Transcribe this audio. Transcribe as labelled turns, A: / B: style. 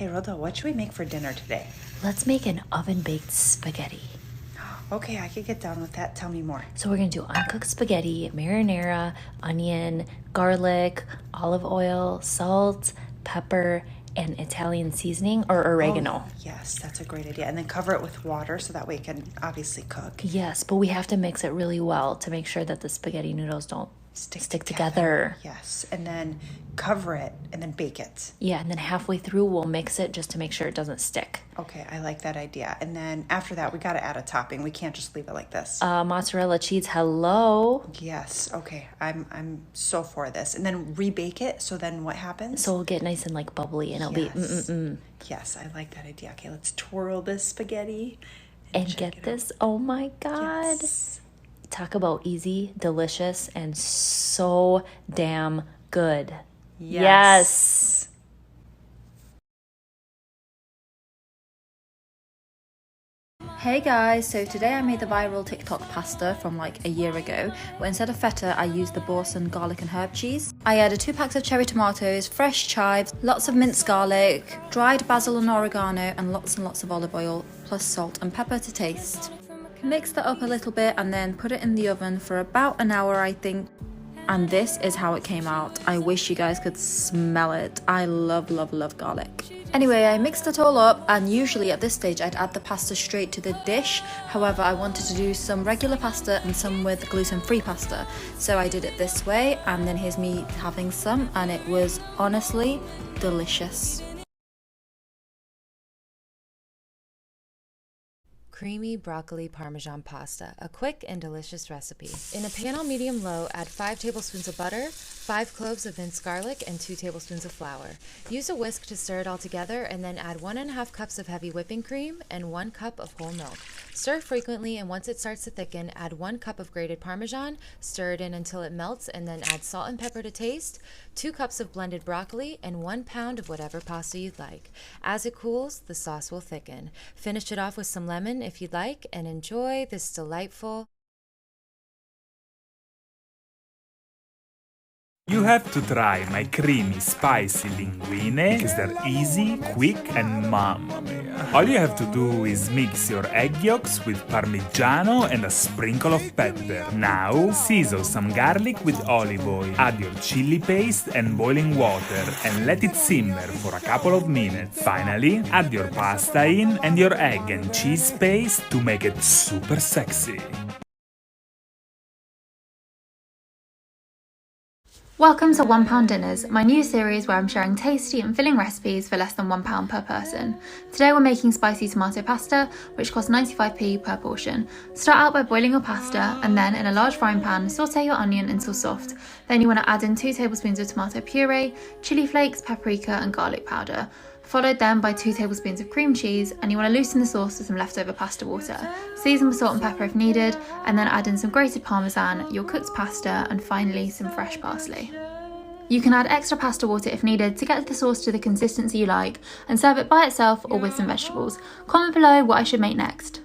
A: Hey, Rhoda, what should we make for dinner today?
B: Let's make an oven-baked spaghetti.
A: Okay, I could get down with that. Tell me more.
B: So we're gonna do uncooked spaghetti, marinara, onion, garlic, olive oil, salt, pepper, and Italian seasoning or oregano.
A: Oh, yes, that's a great idea. And then cover it with water so that way it can obviously cook.
B: Yes, but we have to mix it really well to make sure that the spaghetti noodles don't stick together.
A: Yes, and then cover it and then bake it.
B: Yeah, and then halfway through we'll mix it just to make sure it doesn't stick.
A: Okay, I like that idea. And then after that, we got to add a topping. We can't just leave it like this.
B: Mozzarella cheese, hello.
A: Yes, okay. I'm so for this. And then rebake it, so then what happens?
B: So it'll get nice and like bubbly and it'll be
A: Yes, I like that idea. Okay, let's twirl this spaghetti.
B: And get this, oh my God.
A: Yes.
B: Talk about easy, delicious, and so damn good. Yes.
C: Hey guys, so today I made the viral TikTok pasta from like a year ago, but instead of feta I used the Boursin garlic and herb cheese. I added 2 packs of cherry tomatoes, fresh chives, lots of minced garlic, dried basil and oregano, and lots of olive oil, plus salt and pepper to taste. Mix that up a little bit and then put it in the oven for about an hour, I think. And this is how it came out. I wish you guys could smell it. I love garlic. Anyway, I mixed it all up, and usually at this stage I'd add the pasta straight to the dish. However, I wanted to do some regular pasta and some with gluten-free pasta. So I did it this way, and then here's me having some, and it was honestly delicious.
D: Creamy broccoli parmesan pasta, a quick and delicious recipe. In a pan on medium-low, add 5 tablespoons of butter, 5 cloves of minced garlic, and 2 tablespoons of flour. Use a whisk to stir it all together, and then add 1½ cups of heavy whipping cream and 1 cup of whole milk. Stir frequently, and once it starts to thicken, add 1 cup of grated parmesan, stir it in until it melts, and then add salt and pepper to taste, 2 cups of blended broccoli, and 1 pound of whatever pasta you'd like. As it cools, the sauce will thicken. Finish it off with some lemon if you'd like, and enjoy this delightful.
E: You have to try my creamy, spicy linguine because they're easy, quick, and mamma mia. All you have to do is mix your egg yolks with parmigiano and a sprinkle of pepper. Now, season some garlic with olive oil, add your chili paste and boiling water and let it simmer for a couple of minutes. Finally, add your pasta in and your egg and cheese paste to make it super sexy.
F: Welcome to £1 Dinners, my new series where I'm sharing tasty and filling recipes for less than £1 per person. Today we're making spicy tomato pasta, which costs 95p per portion. Start out by boiling your pasta, and then in a large frying pan, sauté your onion until soft. Then you want to add in 2 tablespoons of tomato puree, chili flakes, paprika and garlic powder. Followed then by 2 tablespoons of cream cheese, and you want to loosen the sauce with some leftover pasta water. Season with salt and pepper if needed, and then add in some grated parmesan, your cooked pasta, and finally some fresh parsley. You can add extra pasta water if needed to get the sauce to the consistency you like, and serve it by itself or with some vegetables. Comment below what I should make next.